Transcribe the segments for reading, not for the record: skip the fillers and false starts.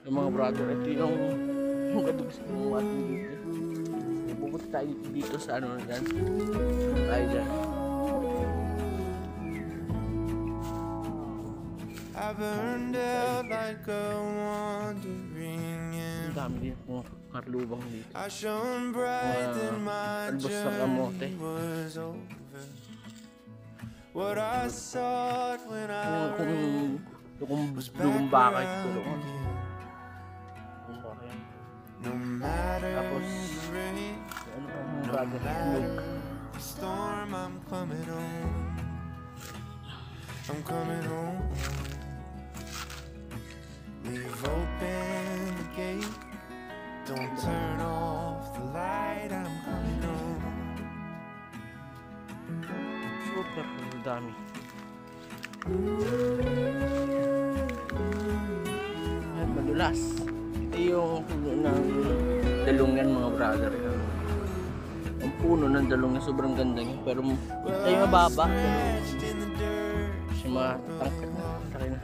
Yung mga brother, ito yung kadugas ng ating dito. Pupunta tayo dito sa ano yan. Tayo dyan. I burned out like a wandering Ang dami din kung karlubang dito. I shone bright and my Albos sa kamote. journey was over. What I sought when I Kung was lubang back baka around ito tulungan. again. No matter Tapos, the rain, ano ang no brother? matter the storm, I'm coming home. I'm coming home. Leave open the gate. Don't turn off the light. I'm coming home. Super, ang dami. Ayan, madulas. Ito yung puno ng dalungan mga brother. Ang puno ng dalungan sobrang ganda niya. Pero tayo mababa. Scratched in the dirt. Siya matangkat na. Tara na.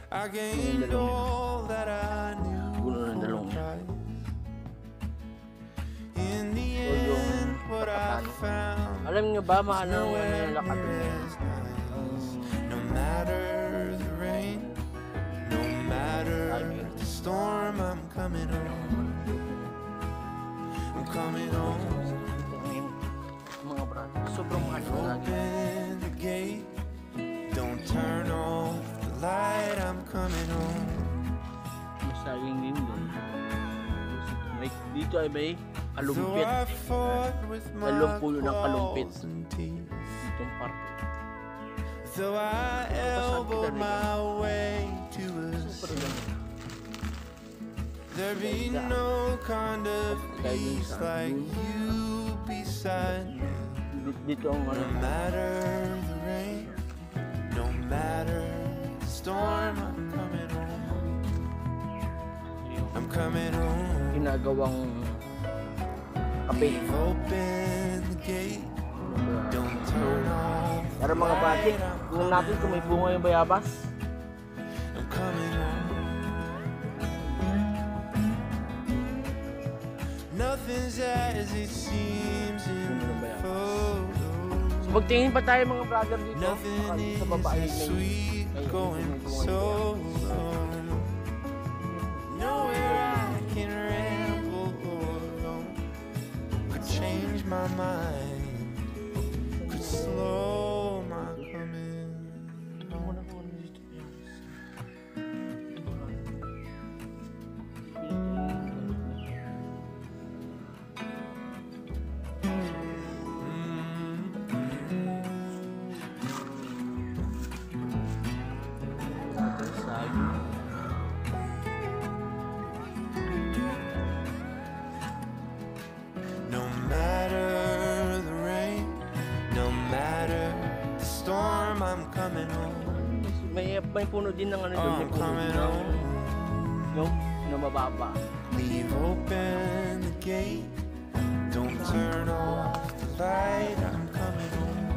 I gained all that I knew. Puno ng dalungan. In the So yung end, what I kapatan. found Alam nyo ba maano yung lakad is nice. No matter the rain, no matter the storm, I'm coming home. I'm coming home. Mga brother, sobrang ano lagi. Open the gate, don't turn off the light. I'm coming home. Masayang din doon. Dito ay may Though kalumpit. I fought with my Dalawang puno ng kalumpit. claws and teeth. Itong park. Though I elbowed my way to a Super sea, ganda. there be no kind of peace like you beside me. Dito ang ano. No matter the rain, no matter the storm, I'm coming home. I'm coming home. Ginagawang kape. Open the gate, don't turn off the Para mga batik, light. I'm kung natin kung may bunga yung bayabas. I'm coming home. Nothing's as it seems in the photos. So magtingin pa tayo mga brother dito. Nothing Baka is sa babae as may sweet going so slow. Nowhere I can ramble alone. Could change my mind. Could slow my coming. No matter the rain, no matter the storm, I'm coming home. May puno din ng ano doon. May I'm puno coming din ng home. yung na mababa. Leave open the gate. Don't turn off the light. I'm coming home.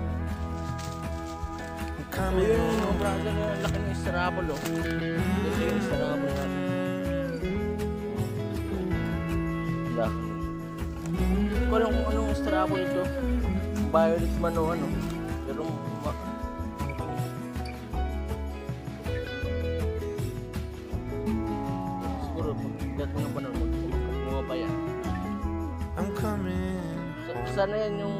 I'm So coming yung mga home. brother, ang laki ng Estrabol oh. Ito yung Estrabol natin. Wala. Hindi ko alam kung anong Estrabol ito. Violet man o ano. Pero siguro pagdating ng panahon bumaba yan. I'm coming. Sana yan yung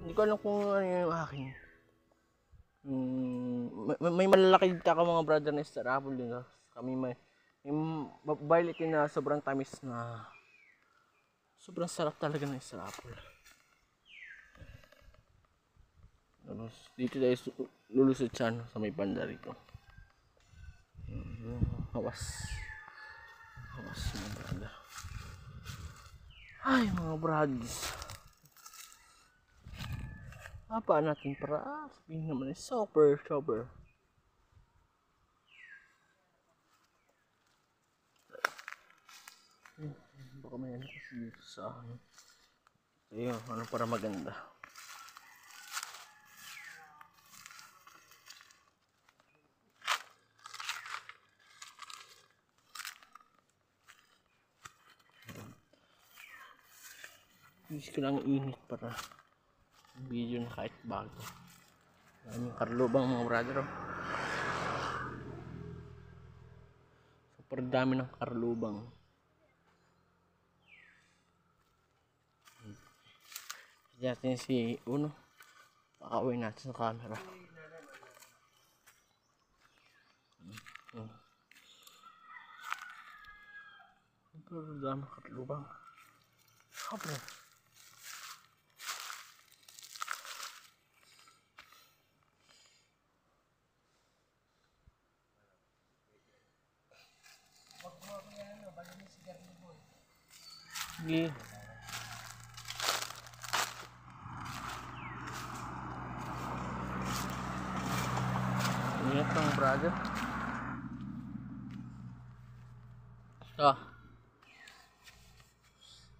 hindi ko alam kung ano yung akin. May malalaki dito ka mga brother na Estrabol din. Kami may violet yun na sobrang tamis na sobrang sarap talaga ng Estrabol. Tapos dito tayo lulusot siya no, sa may banda rito. Hawas mga brother. Ay mga brothers. Apa natin para sabihin naman ay super. Baka may ano kasi dito sa akin. Ayun, ano para maganda. Use ko lang init para video na kahit bago. Maraming karlubang mga brother. Oh. Super dami ng karlubang. Sige natin si Uno. Pakawin natin sa camera. Super dami ng karlubang. Kapre. Sige. Ingat lang brother.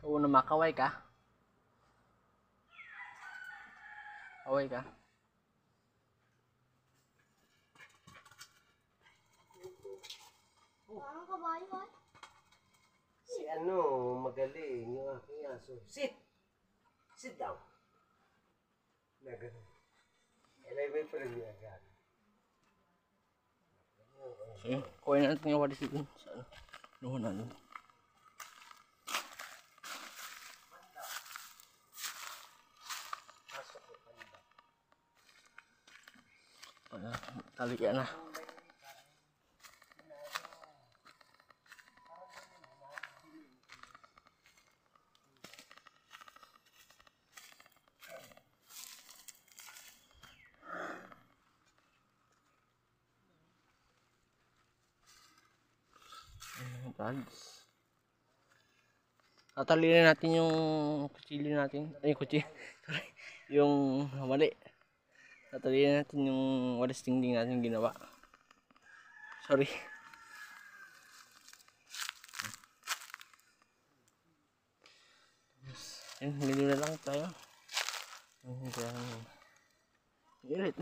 Oo na makaway ka. Kaway ka. Si ano, magaling yung aking aso. Sit! Sit down. Na ganun. Alay may pala niya agad. Sige, kuhain natin yung walis dito. Saan? Luho na doon. Talik yan na. Tatalinin natin yung kutsilyo natin. Ay, kutsilyo. Sorry. Yung mali. Tatalinin natin yung walis tingting natin ginawa. Sorry. Yan, ganyan na lang tayo. Ulit.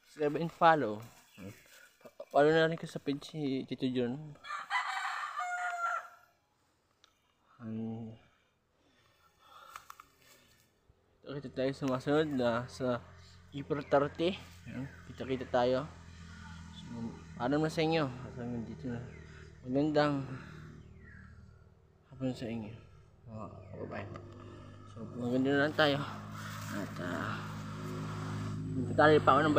Subscribe and follow. Follow na rin ko sa page si Tito John. Kita tayo sa masunod na sa April 30. Kita tayo. So, alam na sa inyo. Hanggang dito na. Magandang hapon sa inyo. Bye-bye. So, maganda na lang tayo. At nagtatali pa ako ng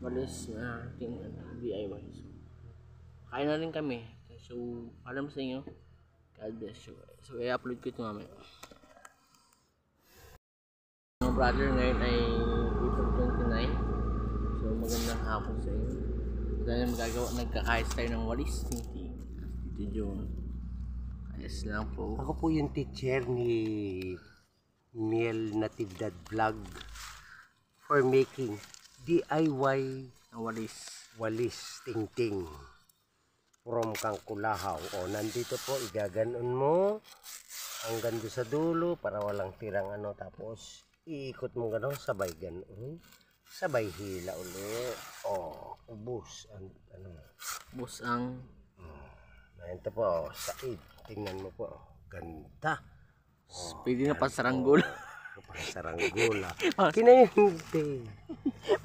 walis na ating DIY. So, kain na rin kami. So, alam sa inyo. God bless you. So, i-upload ko ito mamaya. Mga brother, ngayon ay April 29. So, magandang hapon sa inyo. Dahil nagkakayos tayo ng walis. Tito John. Ayos lang po. Ako po yung teacher ni Miel Natividad Vlog for making DIY walis tingting from Kangkulahaw. O, nandito po, igaganon mo hanggang doon sa dulo para walang tirang ano. Tapos, iikot mo gano'n, sabay gano'n. Sabay hila ulit. O, ubus. Ano? Ubus ang... Ito po, said. Tingnan mo po. Ganda. Pwede na pasaranggola. Pasaranggola. Kinahindi.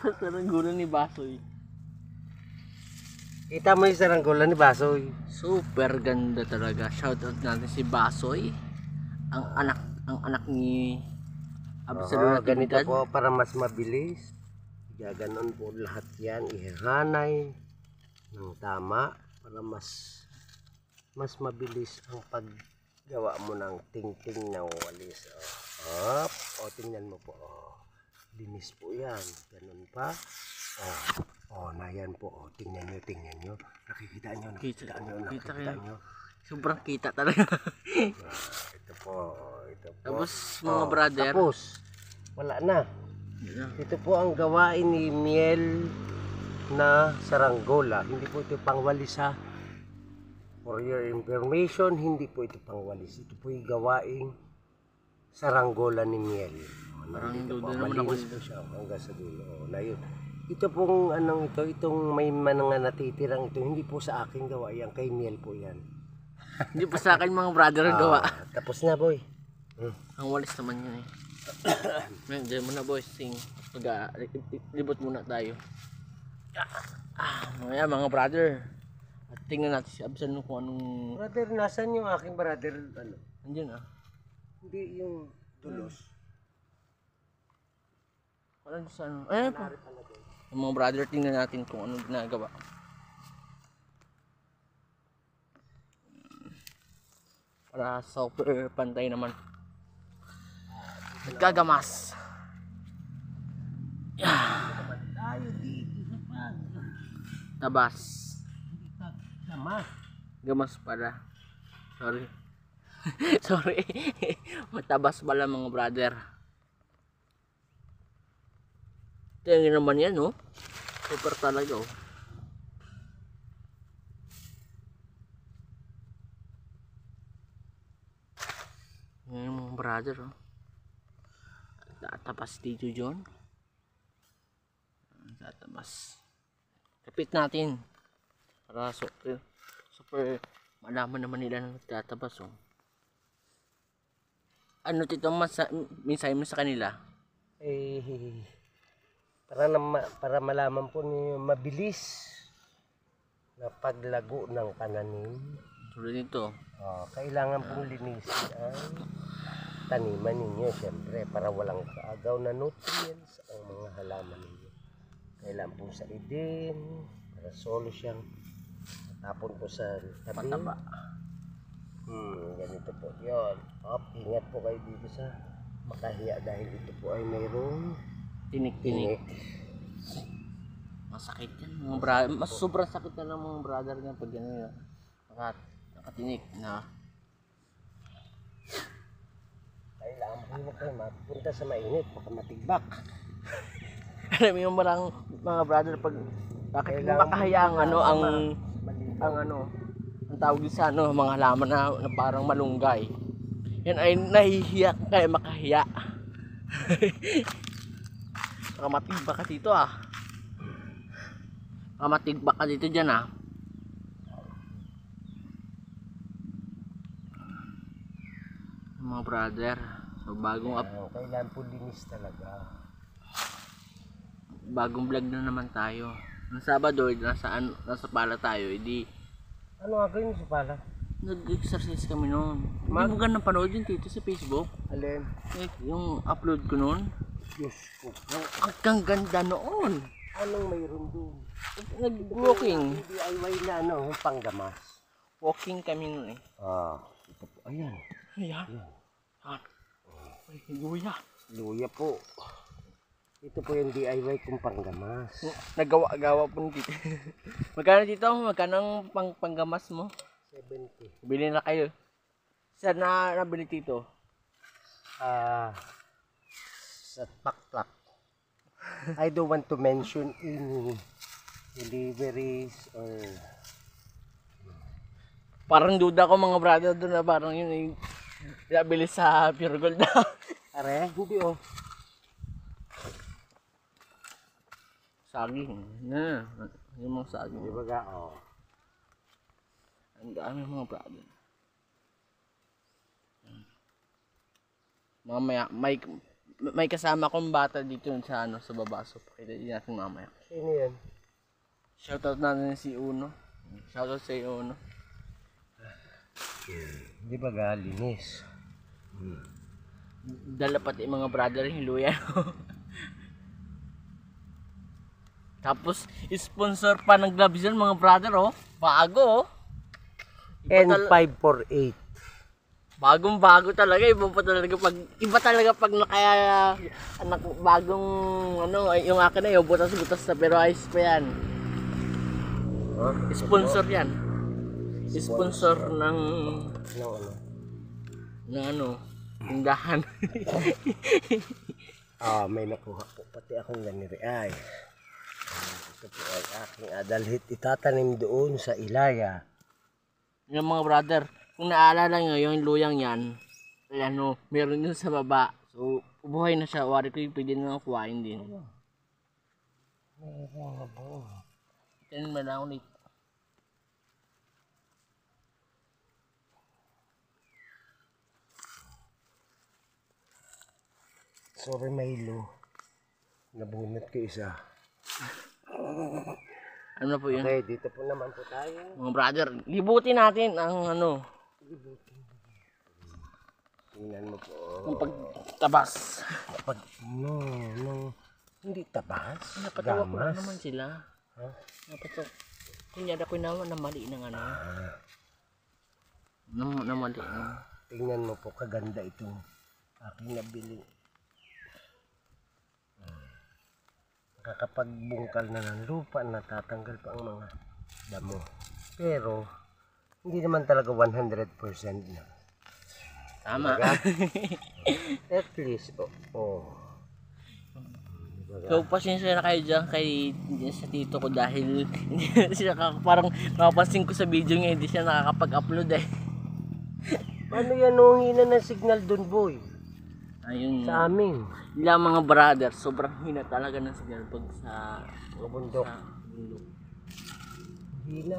Pasaranggola ni Basoy. Kita mo yung saranggola ni Basoy. Super ganda talaga. Shoutout natin si Basoy. Ang anak ni Absolute ganito po para mas mabilis. Gaganon po lahat yan. Ihanay ng tama para mas mabilis ang paggawa mo ng tingting na walis. O, tingnan mo po. Linis po yan. Ganun pa. Na yan po. Tingnan nyo. Nakikita nyo. Kita nyo. Sobrang kita talaga. Ito po. Tapos mga brother. Tapos, wala na. Ito po ang gawain ni Miel na saranggola. Hindi po ito pangwalis ha. For your information, hindi po ito pangwalis. Ito po yung gawaing saranggola ni Miel. Parang dudo naman ako dito siya hanggang sa dulo. Na yun. Ito pong itong may mga natitirang ito, hindi po sa akin gawa yan, kay Miel po yan. Hindi pa sa akin mga brother ang gawa. Tapos na, boy. Ang walis naman yun eh. Ngayon, dyan muna boys, libot muna tayo. Mamaya mga brother. At tingnan natin si Absan kung anong... Brother, nasan yung aking brother? Ano? Andiyan Hindi yung tulos. Wala sa ano. Ayan po. Yung mga brother, tingnan natin kung anong ginagawa. Para super pantay naman. Nagkagamas. Tayo dito sa pag. Tabas. Gamas. Gamas para. Sorry. Sorry. Matabas pala mga brother. Tingnan naman yan, oh. Super talaga, oh. Yan yung mga brother, oh. Tatabas dito, John. Tatabas. Kapit natin. Para super malaman naman nila na tatabas, oh. Ano tito, minsay mo sa kanila? Para malaman po niyo mabilis na paglago ng pananim. Tulad nito. Kailangan pong linisin ang taniman ninyo, siyempre, para walang kaagaw na nutrients ang mga halaman ninyo. Kailangan pong saidin, para solo siyang tapon po sa tabi. Pataba. Ganito po yun. Ingat po kayo dito sa makahiya dahil ito po ay mayroong Tinik-tinik. Masakit yan mga brother. Mas sobrang sakit na ng mga brother niya pag ano yun. Nakatinik na. Kailangan po yun kayo mapunta sa mainit, baka matigbak. Alam mo yung mga brother pag bakit mo makahaya ang ang tawag sa mga halaman na parang malunggay. Yan ay nahihiya kaya makahiya. Matigba ka dito matigba ka dito dyan mga brother. So kailangan po linis talaga. Bagong vlog na naman tayo. Ng Sabado nasa pala tayo. Ano nga gawin sa pala? Nag-exercise kami noon. Hindi mo ganang panood yun dito sa Facebook? Alin? Yung upload ko noon. Diyos ko. Ang ganda noon. Anong mayroon doon? Nag-walking. DIY na panggamas. Walking kami noon eh. Ito po. Ayan. Ayan. Ay, luya. Luya po. Ito po yung DIY kong panggamas. Nagawa po dito. Magkano dito? Magkano ang panggamas mo? 70. Bili na kayo. Saan na nabili dito? Sa Pakpak. I don't want to mention any deliveries or... Parang duda ko mga brother doon na parang yun yung nabili sa Pure Gold na. Are? Hindi Saging. Yung mga saging. Di ba ga? Ang dami mga brother. Mamaya, may kasama kong bata dito sa sa baba. So, pakita din natin mamaya. Sino yan? Shoutout natin si Uno. Shoutout sa Uno. Di ba ga? Linis. Dala pati mga brother yung luya. Tapos, sponsor pa ng gloves yun mga brother, oh. Bago, oh. N548. Bagong bago talaga. Iba talaga pag bagong yung akin na yung butas-butas na pero ayos pa yan. Sponsor yan. Sponsor ng tindahan. May nakuha po pati akong ganiri. Ay. Ito po ay aking adalhit. Itatanim doon sa Ilaya. Yung mga brother, kung naalala nyo, yung luyang yan, meron yun sa baba. So, buhay na siya. Wari ko yung pwede na kuhain din. Tignan mo lang ulit. Sorry, Milo. Nabunot ko isa. Ano na po yun? Okay, dito po naman po tayo. Mga brother, libutin natin ang ano, Tingnan mo po. ang pagtabas. Pag, hindi tabas. Napatawa ko lang gamas. naman sila. Ha? Napatawa. Kunyari ako naman na mali ng ano. Na mali ng... Tingnan mo po, kaganda itong aking nabili. Nakakapagbungkal na ng lupa, natatanggal pa ang mga damo. Pero, hindi naman talaga 100% na. Tama. At least, oh. So, pasensya na kayo dyan sa tito ko dahil hindi siya parang napapansin ko sa video niya, hindi siya nakakapag-upload eh. Paano yan o hina ng signal dun, boy? Ayun. Sa amin. Ilang mga brother, sobrang hina talaga ng signal pag sa Bundok. bundok. Hina.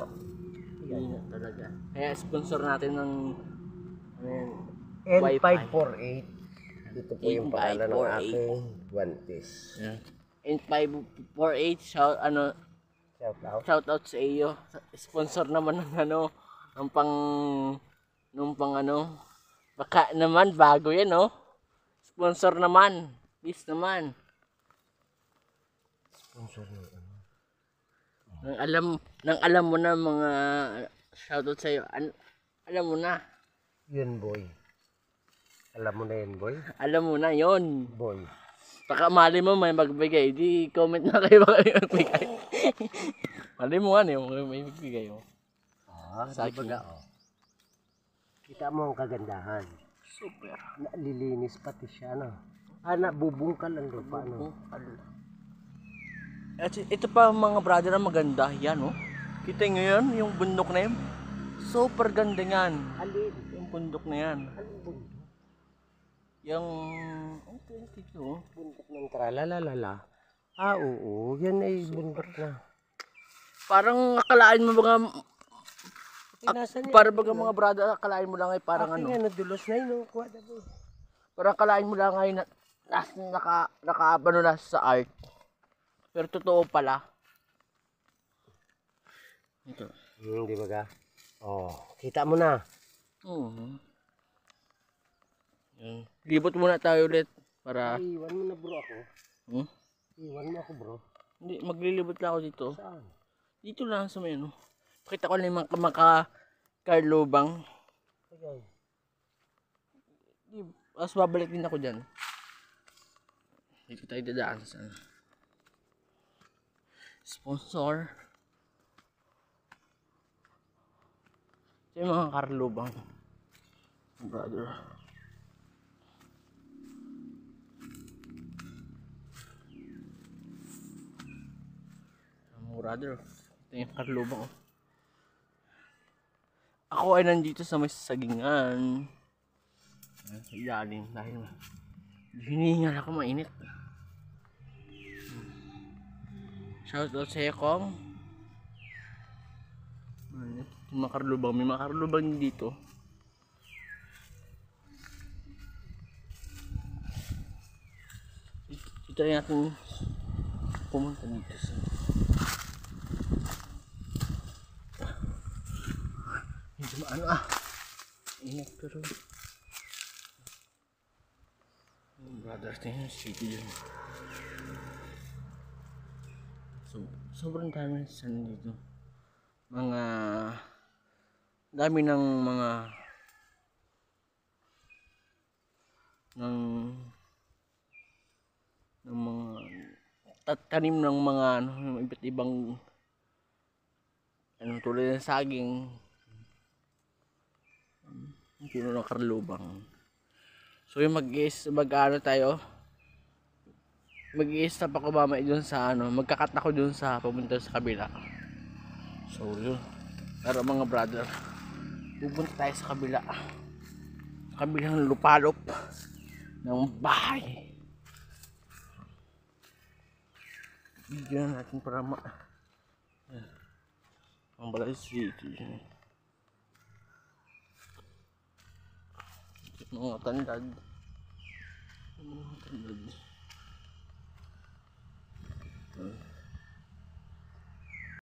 Hina talaga. Kaya sponsor natin ng N548. Ito po yung pangalan ng 548. aking guantes. Yeah. N548 shout Shout out. sa iyo. Sponsor naman ng ano ng pang ano. Baka naman bago 'yan, oh. Sponsor naman. Please naman. Sponsor ng ano. Nang alam mo na mga shoutout sa iyo. Alam mo na. Yun, boy. Alam mo na yun, boy? Alam mo na 'yon. Boy. Baka mali mo may magbigay. Di comment na kayo baka may magbigay. Mali mo nga may magbigay, oh. Sa baga, oh. Kita mo ang kagandahan. Super. Nalilinis pati siya, no? Nabubungkal ang lupa, no? At ito pa mga brother ang maganda. Yan, oh. Kita nyo yun, yung bundok na yun. Super ganda yan. Alin? Yung bundok na yan. Alin bundok? Yung... Ito, oh. Bundok ng tralalalala. Oo. Yan ay bundok na. Parang akalain mo mga... Nasaan yan? Para baga mga brother, akalain mo lang ay parang ano. Aking dulos na yun, no? Kuha na, boy. Parang akalain mo lang ay nakaabano na sa art. Pero totoo pala. Ito. Di ba ka? Oh, kita mo na. Yan. Libot muna tayo ulit para... Iwan mo na, bro, ako. Iwan mo ako, bro. Hindi, maglilibot lang ako dito. Saan? Dito lang sa may ano. Pakita ko lang yung mga karlubang. Okay. Tapos babalik din ako dyan. Dito tayo dadaan sa sponsor. Ito yung mga karlubang. Brother. Brother. Ito yung karlubang. Ako ay nandito sa may sagingan. Sa ilalim dahil hinihingal ako, mainit. Shoutout sa Ekong. Yung makarlubang, may makarlubang dito. Ito rin natin pumunta dito sa medyo maano ingat pero brother tingnan city dyan. So, sobrang dami sa dito. Mga dami ng mga tanim ng mga ano, iba't ibang ano tulad ng saging. Puno ng karlubang. So yung mag-ano tayo, mag-i-stop ako mamaya dun sa ano, magkakat ako dun sa pupunta sa kabila. So yun, pero mga brother, pupunta tayo sa kabila, kabilang lupalop ng bahay. Bigyan natin para ang Balay City. Mga tandad. Tandad.